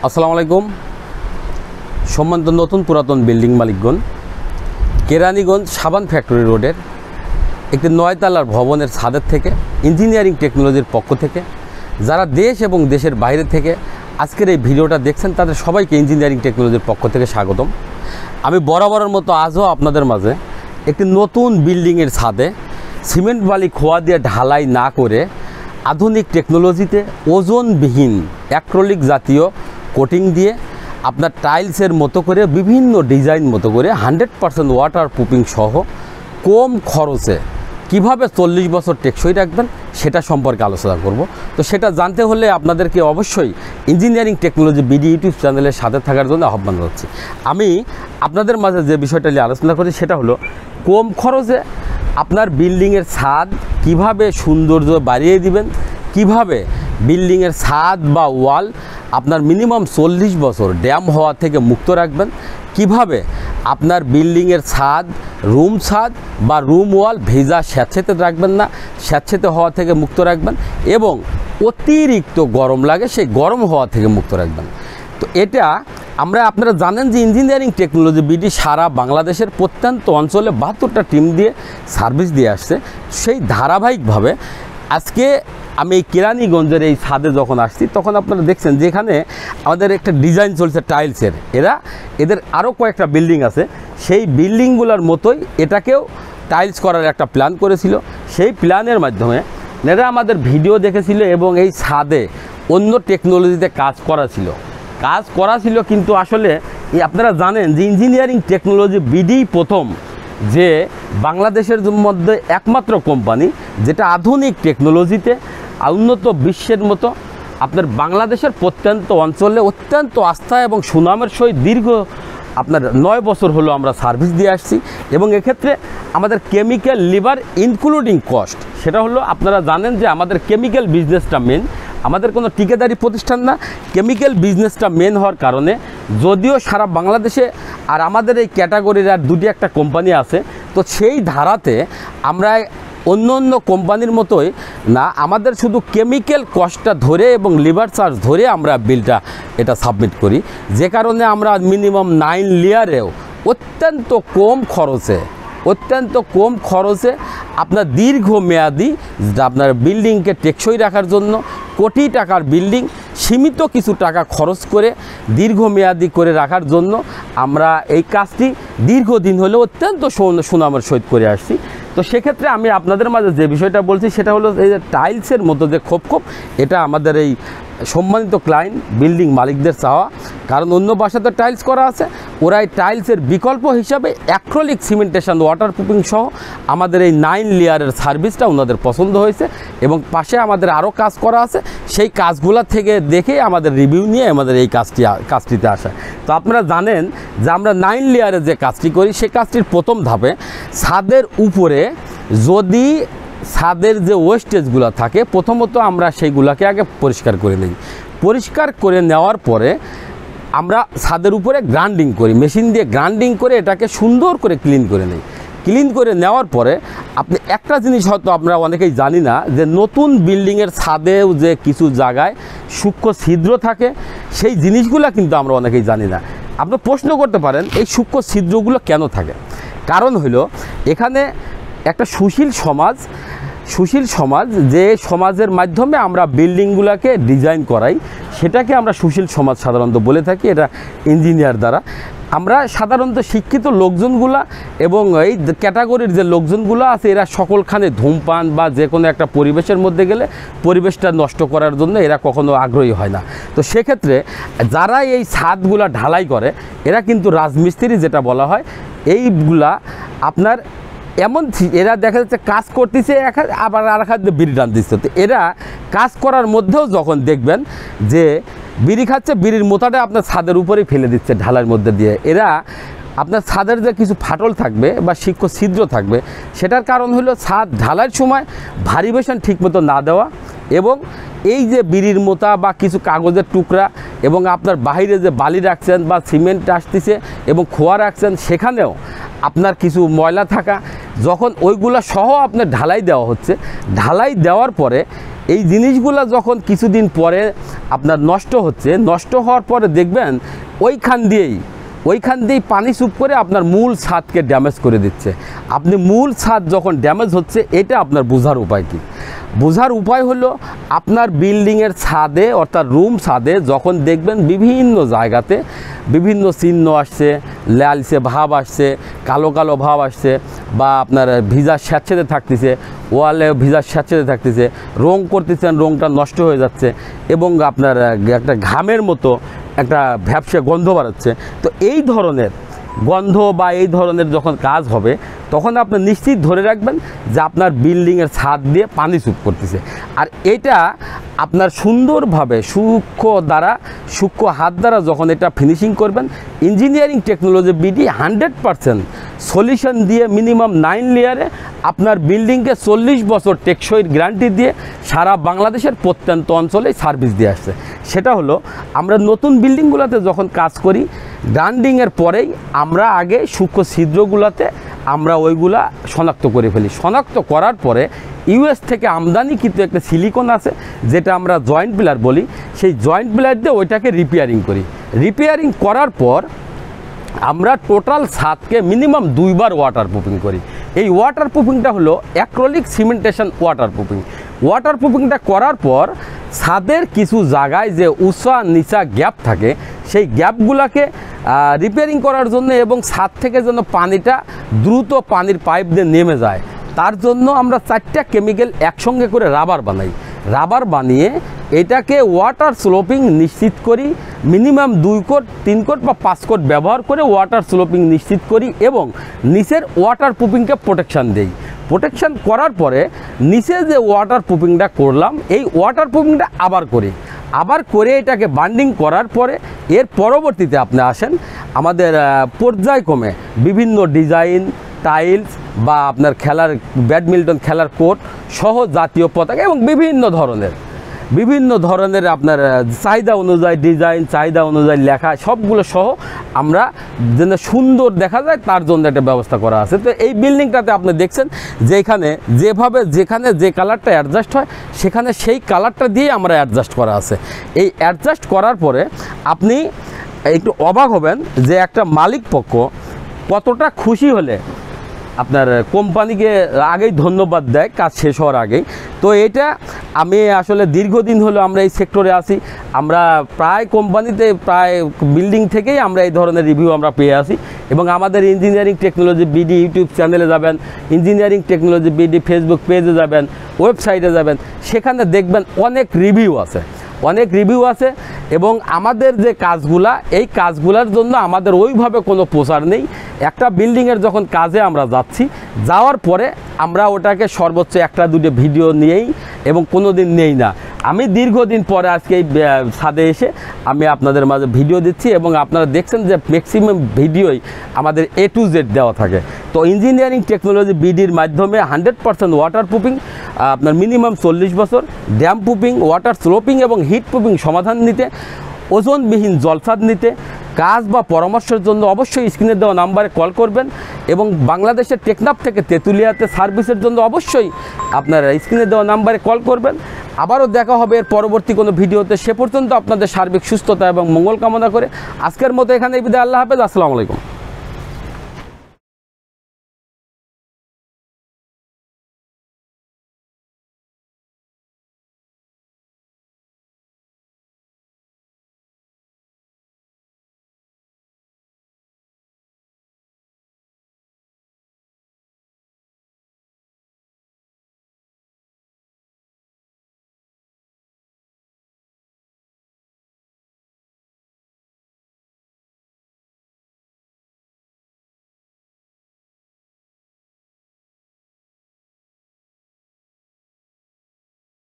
আসসালামু আলাইকুম। সম্মানিত নতুন পুরাতন বিল্ডিং মালিকগণ, কেরানীগঞ্জ সাবান ফ্যাক্টরি রোডের একটি 9 তলার ভবনের ছাদের থেকে ইঞ্জিনিয়ারিং টেকনোলজির পক্ষ থেকে যারা দেশ এবং দেশের বাইরে থেকে আজকের এই ভিডিওটা দেখছেন তাদের সবাইকে ইঞ্জিনিয়ারিং টেকনোলজির পক্ষ থেকে স্বাগতম। আমি বরাবরের মতো আজও আপনাদের মাঝে একটি নতুন বিল্ডিংয়ের ছাদে সিমেন্ট বালি খোয়া দিয়ে ঢালাই না করে আধুনিক টেকনোলজিতে ওজনবিহীন অ্যাক্রিলিক জাতীয় কোটিং দিয়ে আপনার টাইলসের মতো করে বিভিন্ন ডিজাইন মতো করে 100% ওয়াটার প্রুফিং সহ কম খরচে কিভাবে 40 বছর টেকসই রাখবেন সেটা সম্পর্কে আলোচনা করব। তো সেটা জানতে হলে আপনাদেরকে অবশ্যই ইঞ্জিনিয়ারিং টেকনোলজি বিডি ইউটিউব চ্যানেলের সাথে থাকার জন্য আহ্বান জানাচ্ছি। আমি আপনাদের মাঝে যে বিষয়টা নিয়ে আলোচনা করি সেটা হলো কম খরচে আপনার বিল্ডিংয়ের ছাদ কিভাবে সৌন্দর্য বাড়িয়ে দিবেন, কিভাবে বিল্ডিংয়ের ছাদ বা ওয়াল আপনার মিনিমাম 40 বছর ড্যাম হওয়া থেকে মুক্ত রাখবেন, কিভাবে আপনার বিল্ডিংয়ের ছাদ রুম ছাদ বা রুম ওয়াল ভেজা স্যাঁতসেঁতে রাখবেন না, স্যাঁতসেঁতে হওয়া থেকে মুক্ত রাখবেন এবং অতিরিক্ত গরম লাগে সেই গরম হওয়া থেকে মুক্ত রাখবেন। তো এটা আপনারা জানেন যে ইঞ্জিনিয়ারিং টেকনোলজি বিডি সারা বাংলাদেশের প্রত্যন্ত অঞ্চলে 72টা টিম দিয়ে সার্ভিস দিয়ে আসছে। সেই ধারাবাহিকভাবে আজকে আমি এই কেরানীগঞ্জের এই ছাদে যখন আসছি তখন আপনারা দেখছেন যে এখানে আমাদের একটা ডিজাইন চলছে টাইলসের। এদের আরও কয়েকটা বিল্ডিং আছে, সেই বিল্ডিংগুলোর মতোই এটাকেও টাইলস করার একটা প্ল্যান করেছিল। সেই প্ল্যানের মাধ্যমে এরা আমাদের ভিডিও দেখেছিল এবং এই ছাদে অন্য টেকনোলজিতে কাজ করা ছিল কিন্তু আসলে আপনারা জানেন যে ইঞ্জিনিয়ারিং টেকনোলজি বিডি প্রথম যে বাংলাদেশের মধ্যে একমাত্র কোম্পানি যেটা আধুনিক টেকনোলজিতে উন্নত বিশ্বের মতো আপনার বাংলাদেশের প্রত্যন্ত অঞ্চলে অত্যন্ত আস্থা এবং সুনামের সহিত দীর্ঘ আপনার 9 বছর হলো আমরা সার্ভিস দিয়ে আসছি। এবং এক্ষেত্রে আমাদের কেমিক্যাল লিভার ইনক্লুডিং কস্ট, সেটা হলো আপনারা জানেন যে আমাদের কেমিক্যাল বিজনেসটা মেন, আমাদের কোনো ঠিকাদারি প্রতিষ্ঠান না, কেমিক্যাল বিজনেসটা মেন হওয়ার কারণে যদিও সারা বাংলাদেশে আর আমাদের এই ক্যাটাগরির আর দুটি একটা কোম্পানি আছে, তো সেই ধারাতে আমরা অন্য কোম্পানির মতোই না, আমাদের শুধু কেমিক্যাল কস্টটা ধরে এবং লিভার চার্জ ধরে আমরা বিলটা এটা সাবমিট করি, যে কারণে আমরা মিনিমাম 9 লেয়ারেও অত্যন্ত কম খরচে আপনার দীর্ঘমেয়াদী আপনার বিল্ডিংকে টেকসই রাখার জন্য কোটি টাকার বিল্ডিং সীমিত কিছু টাকা খরচ করে দীর্ঘমেয়াদী করে রাখার জন্য আমরা এই কাজটি দীর্ঘদিন হলে অত্যন্ত সুনামের সহিত করে আসছি। তো সেক্ষেত্রে আমি আপনাদের মাঝে যে বিষয়টা বলছি সেটা হলো এই যে টাইলসের মতো যে খোপ এটা আমাদের এই সম্মানিত ক্লায়েন্ট বিল্ডিং মালিকদের চাওয়া, কারণ অন্য বাসাতে টাইলস করা আছে, ওরা এই টাইলসের বিকল্প হিসাবে অ্যাক্রিলিক সিমেন্টেশন ওয়াটারপ্রুফিং সহ আমাদের এই 9 লেয়ারের সার্ভিসটা ওনাদের পছন্দ হয়েছে এবং পাশে আমাদের আরও কাজ করা আছে, সেই কাজগুলো থেকে দেখে আমাদের রিভিউ নিয়ে আমাদের এই কাজটিতে আসা। তো আপনারা জানেন যে আমরা 9 লেয়ারে যে কাজটি করি সেই কাজটির প্রথম ধাপে ছাদের উপরে যদি ছাদের যে ওয়েস্টেজগুলো থাকে প্রথমত আমরা সেইগুলোকে আগে পরিষ্কার করে নিই। পরিষ্কার করে নেওয়ার পরে আমরা ছাদের উপরে গ্রাইন্ডিং করি, মেশিন দিয়ে গ্রাইন্ডিং করে এটাকে সুন্দর করে ক্লিন করে নিই। ক্লিন করে নেওয়ার পরে আপনি একটা জিনিস হয়তো আমরা অনেকেই জানি না যে নতুন বিল্ডিংয়ের ছাদেও যে কিছু জায়গায় সূক্ষ্ম ছিদ্র থাকে, সেই জিনিসগুলো কিন্তু আমরা অনেকেই জানি না। আপনি প্রশ্ন করতে পারেন এই সূক্ষ্ম ছিদ্রগুলো কেন থাকে? কারণ হলো এখানে একটা সুশীল সমাজ যে সমাজের মাধ্যমে আমরা বিল্ডিংগুলোকে ডিজাইন করাই সেটাকে আমরা সুশীল সমাজ সাধারণত বলে থাকি। এটা ইঞ্জিনিয়ার দ্বারা আমরা সাধারণত শিক্ষিত লোকজনগুলা এবং এই ক্যাটাগরির যে লোকজনগুলো আছে এরা সকলখানে ধূমপান বা যে কোনো একটা পরিবেশের মধ্যে গেলে পরিবেশটা নষ্ট করার জন্য এরা কখনো আগ্রহী হয় না। তো সেক্ষেত্রে যারা এই ছাদগুলা ঢালাই করে এরা কিন্তু রাজমিস্ত্রি যেটা বলা হয়, এইগুলা আপনার এমন এরা দেখা যাচ্ছে কাজ করতেছে আবার আর খাদ্য বিড়ি টান দিচ্ছে। তো এরা কাজ করার মধ্যেও যখন দেখবেন যে বিড়ি খাচ্ছে, বিড়ির মোতাটা আপনার ছাদের উপরেই ফেলে দিচ্ছে ঢালার মধ্যে দিয়ে। এরা আপনার ছাদের যে কিছু ফাটল থাকবে বা সূক্ষ্ম ছিদ্র থাকবে সেটার কারণ হলো ছাদ ঢালার সময় ভারিবেশন ঠিকমতো না দেওয়া এবং এই যে বিড়ির মোতা বা কিছু কাগজের টুকরা এবং আপনার বাইরে যে বালি রাখছেন বা সিমেন্ট আসতেছে এবং খোয়া রাখছেন সেখানেও আপনার কিছু ময়লা থাকা, যখন ওইগুলো সহ আপনার ঢালাই দেওয়া হচ্ছে, ঢালাই দেওয়ার পরে এই জিনিসগুলো যখন কিছুদিন পরে আপনার নষ্ট হচ্ছে, নষ্ট হওয়ার পরে দেখবেন ওইখান দিয়েই পানি চুপ করে আপনার মূল ছাদকে ড্যামেজ করে দিচ্ছে। আপনি মূল ছাদ যখন ড্যামেজ হচ্ছে, এটা আপনার বোঝার উপায় কী? বোঝার উপায় হলো আপনার বিল্ডিংয়ের ছাদে অর্থাৎ রুম ছাদে যখন দেখবেন বিভিন্ন জায়গাতে বিভিন্ন চিহ্ন আসছে, লালচে ভাব আসছে, কালো কালো ভাব আসছে, বা আপনার ভিজা স্যাঁতসেঁতে থাকতেছে, ওয়ালে ভিজা স্যাঁতসেঁতে থাকতেছে, রং করতেছেন, রংটা নষ্ট হয়ে যাচ্ছে এবং আপনার একটা ঘামের মতো একটা ভ্যাপসে গন্ধ বাড়াচ্ছে। তো এই ধরনের গন্ধ বা এই ধরনের যখন কাজ হবে, তখন আপনি নিশ্চিত ধরে রাখবেন যে আপনার বিল্ডিংয়ের ছাদ দিয়ে পানি চুপ করতেছে। আর এটা আপনার সুন্দরভাবে সূক্ষ্ম হাত দ্বারা যখন এটা ফিনিশিং করবেন, ইঞ্জিনিয়ারিং টেকনোলজি বিডি 100% সলিউশন দিয়ে মিনিমাম 9 লেয়ারে আপনার বিল্ডিংকে 40 বছর টেকসইর গ্যারান্টি দিয়ে সারা বাংলাদেশের প্রত্যন্ত অঞ্চলে সার্ভিস দিয়ে আসছে। সেটা হলো আমরা নতুন বিল্ডিংগুলোতে যখন কাজ করি, গ্রাইন্ডিংয়ের পরেই আমরা আগে সূক্ষ্ম ছিদ্রগুলোতে আমরা ওইগুলা শনাক্ত করে ফেলি। শনাক্ত করার পরে ইউএস থেকে আমদানি কিন্তু একটা সিলিকন আছে, যেটা আমরা জয়েন্ট পিলার বলি, সেই জয়েন্ট পিলার দিয়ে ওইটাকে রিপেয়ারিং করি। রিপেয়ারিং করার পর আমরা টোটাল ছাদকে মিনিমাম 2 বার ওয়াটার প্রুফিং করি। এই ওয়াটার প্রুফিংটা হলো acrylic cementation water proofing. Water প্রুফিংটা করার পর ছাদের কিছু জায়গায় যে উঁচা নিচা গ্যাপ থাকে, সেই গ্যাপগুলোকে রিপেয়ারিং করার জন্য এবং ছাদ থেকে যেন পানিটা দ্রুত পানির পাইপ দিয়ে নেমে যায়, তার জন্য আমরা 4টা কেমিক্যাল একসঙ্গে করে রাবার বানাই। রাবার বানিয়ে এটাকে ওয়াটার স্লোপিং নিশ্চিত করি, মিনিমাম 2 কোট 3 কোট বা 5 কোট ব্যবহার করে ওয়াটার স্লোপিং নিশ্চিত করি এবং নিচের ওয়াটার প্রুফিংকে প্রোটেকশান দেই। প্রোটেকশান করার পরে নিচে যে ওয়াটার প্রুফিংটা করলাম, এই ওয়াটার প্রুফিংটা আবার করে এটাকে বান্ডিং করার পরে এর পরবর্তীতে আপনি আসেন আমাদের পর্যায়ক্রমে বিভিন্ন ডিজাইন টাইলস বা আপনার ব্যাডমিন্টন খেলার কোর্ট সহ জাতীয় পতাকা এবং বিভিন্ন ধরনের আপনার চাহিদা অনুযায়ী ডিজাইন, চাহিদা অনুযায়ী লেখা সবগুলো সহ আমরা যেন সুন্দর দেখা যায় তার জন্য একটা ব্যবস্থা করা আছে। তো এই বিল্ডিংটাতে আপনি দেখছেন যে যেখানে যে কালারটা অ্যাডজাস্ট হয়, সেখানে সেই কালারটা দিয়ে আমরা অ্যাডজাস্ট করা আছে। এই অ্যাডজাস্ট করার পরে আপনি একটু অবাক হবেন যে একটা মালিক পক্ষ কতটা খুশি হলে আপনার কোম্পানিকে আগেই ধন্যবাদ দেয় কাজ শেষ হওয়ার আগেই। তো এটা আমি আসলে দীর্ঘদিন হলো আমরা এই সেক্টরে আছি, আমরা প্রায় কোম্পানিতে প্রায় বিল্ডিং থেকেই আমরা এই ধরনের রিভিউ আমরা পেয়ে আসি এবং আমাদের ইঞ্জিনিয়ারিং টেকনোলজি বিডি ইউটিউব চ্যানেলে যাবেন, ইঞ্জিনিয়ারিং টেকনোলজি বিডি ফেসবুক পেজে যাবেন, ওয়েবসাইটে যাবেন, সেখানে দেখবেন অনেক রিভিউ আছে এবং আমাদের যে এই কাজগুলার জন্য আমাদের ওইভাবে কোনো প্রচার নেই। একটা বিল্ডিংয়ের যখন কাজে আমরা যাওয়ার পরে আমরা ওটাকে সর্বোচ্চ 1-2 ভিডিও নিয়েই এবং কোনো দিন নেই না। আমি দীর্ঘদিন পরে আজকে এই ছাদে এসে আমি আপনাদের মাঝে ভিডিও দিচ্ছি এবং আপনারা দেখছেন যে ম্যাক্সিমাম ভিডিওই আমাদের A to Z দেওয়া থাকে। তো ইঞ্জিনিয়ারিং টেকনোলজি বিডির মাধ্যমে 100% ওয়াটার প্রুফিং, আপনার মিনিমাম 40 বছর, ড্যাম প্রুফিং, ওয়াটার স্লোপিং এবং হিট প্রুফিং সমাধান নিতে, ওজনবিহীন জলছাদ নিতে কাজ বা পরামর্শের জন্য অবশ্যই স্ক্রিনে দেওয়া নাম্বারে কল করবেন এবং বাংলাদেশের টেকনাফ থেকে তেঁতুলিয়াতে সার্ভিসের জন্য অবশ্যই আপনারা স্ক্রিনে দেওয়া নাম্বারে কল করবেন। আবারও দেখা হবে এর পরবর্তী কোনো ভিডিওতে। সে পর্যন্ত আপনাদের সার্বিক সুস্থতা এবং মঙ্গল কামনা করে আজকের মতো এখানে বিদায়। আল্লাহ হাফেজ, আসসালামু আলাইকুম।